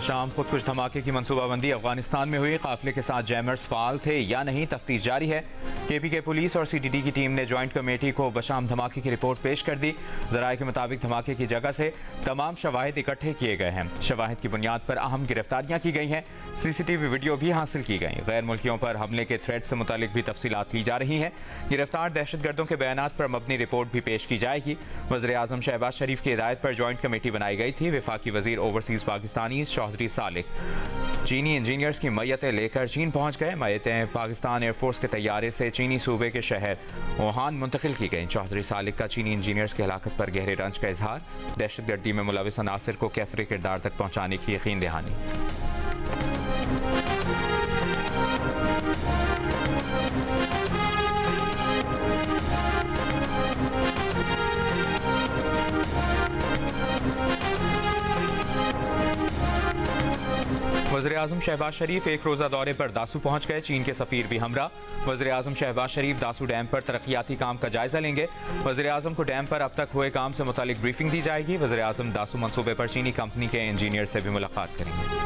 शाम खुद कुछ धमाके की मनसूबाबंदी अफगानिस्तान में हुई। काफिले के साथ जैमर्स फाल थे या नहीं, तफ्तीश जारी है। KPK पुलिस और CTT की टीम ने ज्वाइंट कमेटी को बशाम धमाके की रिपोर्ट पेश कर दी। जराये के मुताबिक धमाके की जगह से तमाम शवाहिद इकट्ठे किए गए हैं। शवाहिद की बुनियाद पर अहम गिरफ्तारियां की गई हैं। CCTV वीडियो भी हासिल की गई। गैर मुल्कियों पर हमले के थ्रेट से मुतालिक भी तफसीलात ली जा रही हैं। गिरफ्तार दहशतगर्दों के बयानात पर मबनी रिपोर्ट भी पेश की जाएगी। वज़ीर-ए-आज़म शहबाज शरीफ की हिदायत पर ज्वाइंट कमेटी बनाई गई थी। वफाकी वजीर ओवरसीज़ पाकिस्तानी चौधरी सालिक चीनी इंजीनियर्स की मैयतें लेकर चीन पहुंच गए। मैयतें पाकिस्तान एयरफोर्स के तैयारे से चीनी सूबे के शहर वुहान मुंतकिल की गई। चौधरी सालिक का चीनी इंजीनियर्स की हलाकत पर गहरे रंज का इजहार। दहशतगर्दी में मुलविस अनासिर को कैफरे किरदार तक पहुंचाने की यकीन दहानी। वज़ीर-ए-आज़म शहबाज शरीफ एक रोज़ा दौरे पर दासू पहुंच गए। चीन के सफ़ीर भी हमरा। वज़ीर-ए-आज़म शहबाज शरीफ दासू डैम पर तरक्याती काम का जायजा लेंगे। वज़ीर-ए-आज़म को डैम पर अब तक हुए काम से मुतालिक ब्रीफिंग दी जाएगी। वज़ीर-ए-आज़म दासू मंसूबे पर चीनी कंपनी के इंजीनियर से भी मुलाकात करेंगे।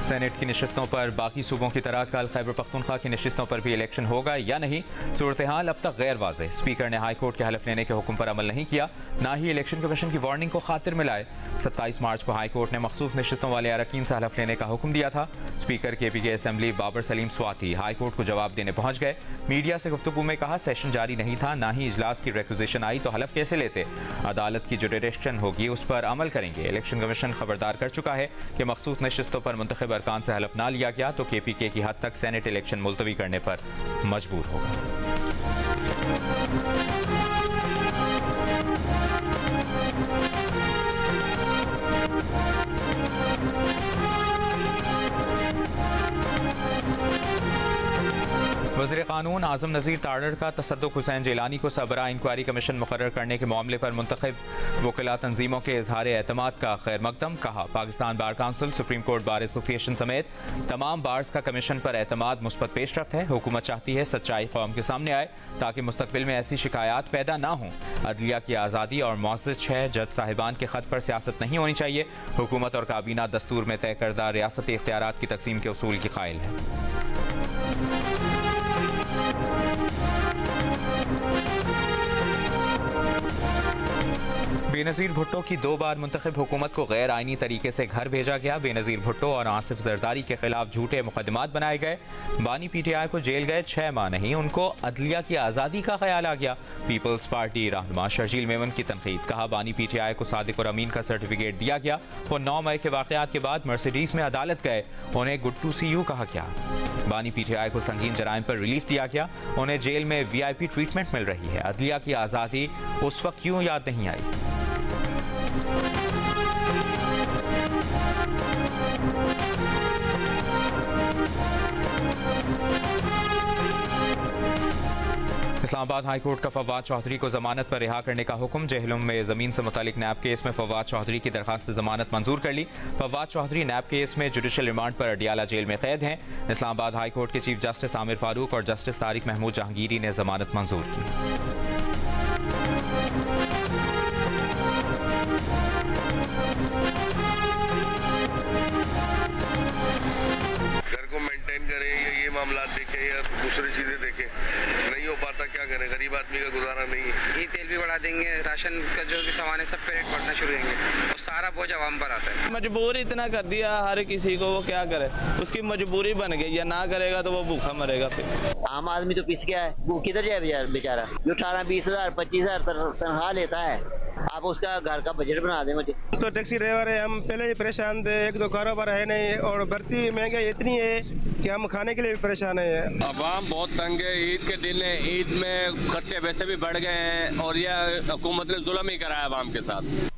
सेनेट की नशिस्तों पर बाकी सूबों की तरह कल खैबर पख्तूनख्वा की नशिस्तों पर भी इलेक्शन होगा या नहीं, सूरत हाल अब तक गैर वाज़ेह। स्पीकर ने हाई कोर्ट के हलफ लेने के हुक्म पर अमल नहीं किया, ना ही इलेक्शन कमीशन की वार्निंग को खातिर में लाए। 27 मार्च को हाई कोर्ट ने मखसूस नशिस्तों वाले अरकान से हलफ लेने का हुक्म दिया था। Speaker KPK assembly Babar Saleem Swati high court को जवाब देने पहुंच गए। मीडिया से गुफ्तगू में कहा, सेशन जारी नहीं था, ना ही इजलास की रिक्विजिशन आई, तो हलफ कैसे लेते। अदालत की जो डायरेक्शन होगी उस पर अमल करेंगे। इलेक्शन कमीशन खबरदार कर चुका है कि मखसूस नशिस्तों पर मुंतखब अरकान से हलफ ना लिया गया तो KPK की हद तक सेनेट इलेक्शन मुलतवी करने पर मजबूर होगा। वज़ीर क़ानून आज़म नज़ीर तारड़ का तसद्दुक़ हुसैन जिलानी को सरबराह इंक्वायरी कमीशन मुक़र्रर करने के मामले पर मुंतखब वकीला तंजीमों के इजहार एतमाद का खैर मकदम। कहा, Pakistan bar council, supreme court bar association समेत तमाम बार्स का कमीशन पर एतमाद मुस्बत पेशरफ्त है। हुकूमत चाहती है सच्चाई कौम के सामने आए ताकि मुस्तक़बिल में ऐसी शिकायत पैदा ना हों। अदलिया की आज़ादी और मुअज़्ज़ज़ 6 जज साहिबान के ख़त पर सियासत नहीं होनी चाहिए। हुकूमत और काबीना दस्तूर में तय करदा रियासती इख्तियारात की तक़सीम के उसूल की कायल है। बेनज़ीर भुट्टो की 2 बार मुंतखब हुकूमत को गैर आइनी तरीके से घर भेजा गया। बेनज़ीर भुट्टो और आसिफ जरदारी के खिलाफ झूठे मुकदमात बनाए गए। बानी PTI को जेल गए 6 माह नहीं, उनको अदलिया की आज़ादी का ख्याल आ गया। पीपल्स पार्टी रहनुमा शर्जील मेमन की तनकीद। कहा, बानी PTI को सादिक और अमीन का सर्टिफिकेट दिया गया। वो 9 मई के वाक़यात के बाद मर्सिडीज़ में अदालत गए, उन्हें गुड टू सी यू कहा गया। बानी PTI को संगीन जराइम पर रिलीफ दिया गया, उन्हें जेल में VIP ट्रीटमेंट मिल रही है। अदलिया की आज़ादी उस वक्त क्यों याद नहीं आई। इस्लामाबाद हाई कोर्ट का फवाद चौधरी को जमानत पर रिहा करने का हुक्म। जहलुम में ज़मीन से मुतालिक नैब केस में फवाद चौधरी की दरखास्त जमानत मंजूर कर ली। फवाद चौधरी नैब केस में जुडिशल रिमांड पर अडियाला जेल में कैद हैं। इस्लामाबाद हाई कोर्ट के चीफ जस्टिस आमिर फारूक और जस्टिस तारिक महमूद जहांगीरी ने जमानत मंजूर की। ये मामला देखे या दूसरी चीजें देखे, नहीं हो पाता, क्या करें, गरीब आदमी का गुजारा नहीं है। घी तेल भी बढ़ा देंगे, राशन का जो भी सामान है सब पे रेट बढ़ना शुरू होंगे, तो सारा बोझ आवाम पर आता है। मजबूर इतना कर दिया हर किसी को, वो क्या करे, उसकी मजबूरी बन गई, या ना करेगा तो वो भूखा मरेगा। फिर आम आदमी तो पिस गया है, वो किधर जाए बेचारा, जो 18-20 हज़ार 25 हज़ार तनख्वाह लेता है, आप उसका घर का बजट बना दें। मुझे तो टैक्सी ड्राइवर है, हम पहले ही परेशान थे, एक दो कारोबार है नहीं, और भर्ती महंगाई इतनी है कि हम खाने के लिए भी परेशान है। अवाम बहुत तंग है, ईद के दिन है, ईद में खर्चे वैसे भी बढ़ गए हैं और यह हुकूमत ने जुल्म ही कराया अवाम के साथ।